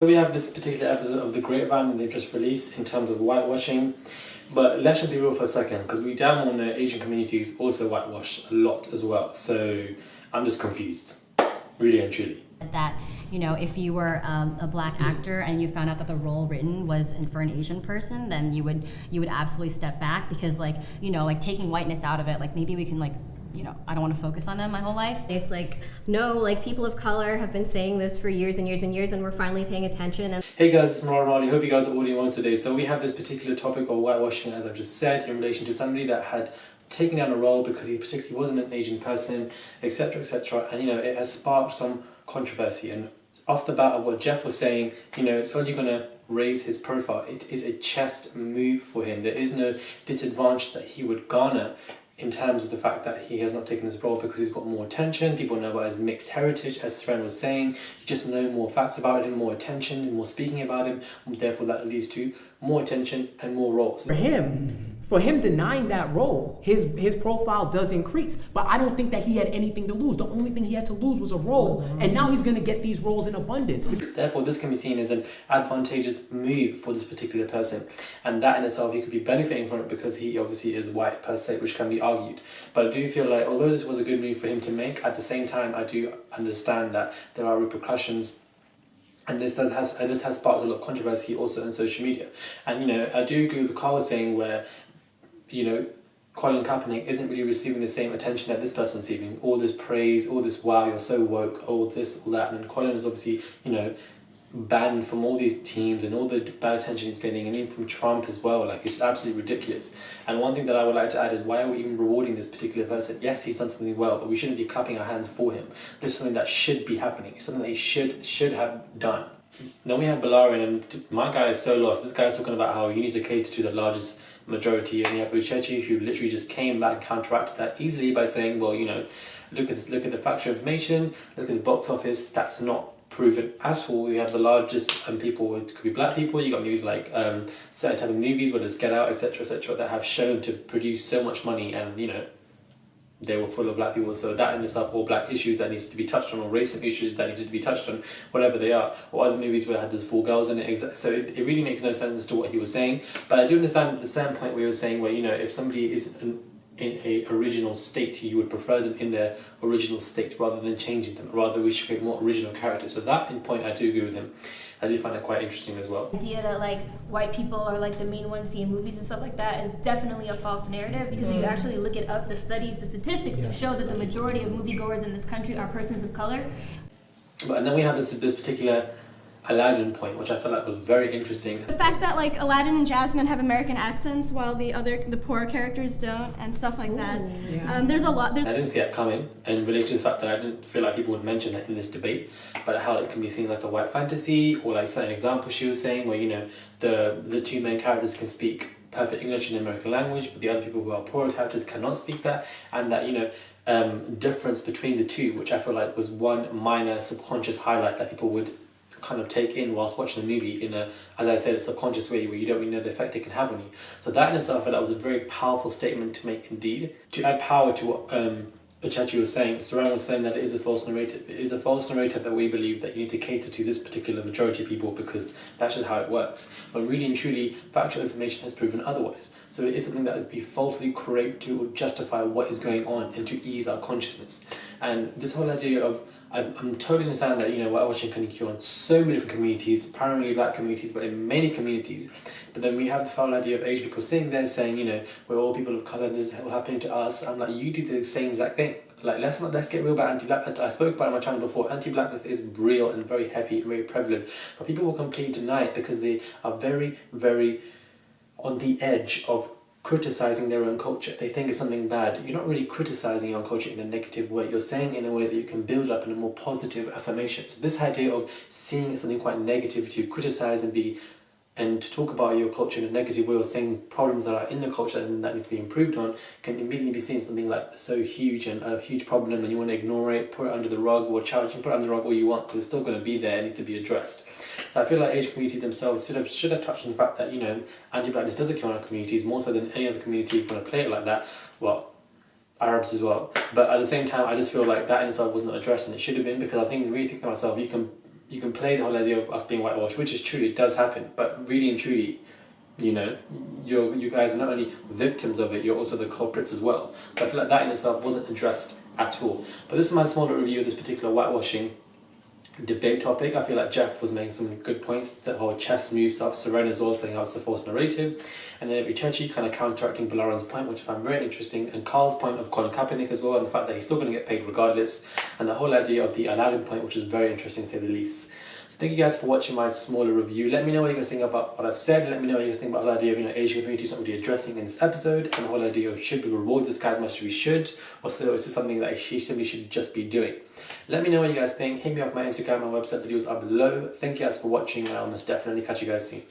So we have this particular episode of the Grapvine that they've just released in terms of whitewashing. But let's just be real for a second, because we damn well know Asian communities also whitewash a lot as well. So I'm just confused, really and truly. That, you know, if you were a black actor and you found out that the role written was for an Asian person, then you would absolutely step back, because, like, you know, like, taking whiteness out of it, like, maybe we can, like, you know, I don't want to focus on them my whole life. It's like, no, like, people of color have been saying this for years and years and years, and we're finally paying attention. And hey guys, it's Marwan. Hope you guys are all doing well today. So we have this particular topic of whitewashing, as I've just said, in relation to somebody that had taken down a role because he particularly wasn't an Asian person, etc., etc. And, you know, it has sparked some controversy. And off the bat of what Jeff was saying, you know, it's only going to raise his profile. It is a chest move for him. There is no disadvantage that he would garner in terms of the fact that he has not taken this role because he's got more attention. People know about his mixed heritage, as Sren was saying. You just know more facts about him, more attention, more speaking about him, and therefore that leads to more attention and more roles. For him denying that role, his profile does increase. But I don't think that he had anything to lose. The only thing he had to lose was a role, and now he's going to get these roles in abundance. Therefore, this can be seen as an advantageous move for this particular person, and that in itself, he could be benefiting from it because he obviously is white per se, which can be argued. But I do feel like, although this was a good move for him to make, at the same time, I do understand that there are repercussions. And this has sparked a lot of controversy also on social media. And, you know, I do agree with what Carl was saying, where, you know, Colin Kaepernick isn't really receiving the same attention that this person's receiving. All this praise, all this, wow, you're so woke, all this, all that. And then Colin is obviously, you know, banned from all these teams and all the bad attention he's getting, and even from Trump as well. Like, it's absolutely ridiculous. And one thing that I would like to add is, why are we even rewarding this particular person? Yes, he's done something well, but we shouldn't be clapping our hands for him. This is something that should be happening. It's something that he should have done. Then we have Balarian, and my guy is so lost. This guy is talking about how you need to cater to the largest majority, and you have Uchechi, who literally just came back and counteracted that easily by saying, well, you know, look at the factual information, look at the box office, that's not proven at all. We have the largest people, it could be black people. You got movies like certain type of movies, whether it's Get Out, etc., that have shown to produce so much money, and, you know, they were full of black people. So that in itself, or black issues that needs to be touched on, or racism issues that needed to be touched on, whatever they are. Or other movies where it had those 4 girls in it. So it really makes no sense as to what he was saying. But I do understand the same point where he was saying, where, you know, if somebody is in a original state, you would prefer them in their original state rather than changing them. Rather, we should create more original characters. So that in point, I do agree with him. I do find that quite interesting as well. The idea that, like, white people are like the main ones seeing movies and stuff like that is definitely a false narrative, because if you actually look it up, the studies, the statistics do show that the majority of moviegoers in this country are persons of color. And then we have this particular Aladdin point, which I felt like was very interesting. The fact that, like, Aladdin and Jasmine have American accents while the poorer characters don't, and stuff like that. There's a lot. I didn't see that coming, and related to the fact that I didn't feel like people would mention it in this debate, but how it can be seen like a white fantasy, or like certain examples she was saying, where, you know, the 2 main characters can speak perfect English and American language, but the other people who are poorer characters cannot speak that, and that, you know, difference between the two, which I feel like was one minor subconscious highlight that people would kind of take in whilst watching the movie in a, as I said, a subconscious way, where you don't really know the effect it can have on you. So that in itself, I felt that was a very powerful statement to make indeed. To add power to what Uchechi was saying, Saran was saying that it is a false narrative. It is a false narrative that we believe that you need to cater to this particular majority of people because that's just how it works. But really and truly, factual information has proven otherwise. So it is something that would be falsely created to justify what is going on and to ease our consciousness. And this whole idea of, I'm totally understand that, you know, whitewashing can occur on so many different communities, primarily black communities, but in many communities. But then we have the foul idea of Asian people sitting there saying, you know, we're all people of colour, this is all happening to us. I'm like, you do the same exact thing. Like, let's get real about anti-black. I spoke about it on my channel before. Anti-blackness is real and very heavy and very prevalent, but people will completely deny it because they are very, very on the edge of criticizing their own culture. They think it's something bad. You're not really criticizing your own culture in a negative way. You're saying it in a way that you can build up in a more positive affirmation. So this idea of seeing something quite negative to criticize and to talk about your culture in a negative way, or saying problems that are in the culture and that need to be improved on, can immediately be seen as something like so huge and a huge problem, and you want to ignore it, put it under the rug, or challenge and put it under the rug all you want, because it's still going to be there and needs to be addressed. So I feel like Asian communities themselves should have touched on the fact that, you know, anti-blackness does occur in our communities more so than any other community. If you want to play it like that, well, Arabs as well. But at the same time, I just feel like that in itself wasn't addressed, and it should have been, because I think, really thinking to myself, you can you can play the whole idea of us being whitewashed, which is true, it does happen, but really and truly, you know, you guys are not only victims of it, you're also the culprits as well. But I feel like that in itself wasn't addressed at all. But this is my smaller review of this particular whitewashing debate topic. I feel like Jeff was making some good points, the whole chess move stuff, Serena's also saying how it's a false narrative, and then Uchechi kind of counteracting Balaron's point, which I find very interesting, and Carl's point of Colin Kaepernick as well, and the fact that he's still going to get paid regardless, and the whole idea of the Aladdin point, which is very interesting to say the least. Thank you guys for watching my smaller review. Let me know what you guys think about what I've said. Let me know what you guys think about the idea of, you know, Asian communities not really addressing in this episode, and the whole idea of should we reward this guy as much as we should, or so is this something that he simply should just be doing? Let me know what you guys think. Hit me up on my Instagram and website, videos are below. Thank you guys for watching, and I'll most definitely catch you guys soon.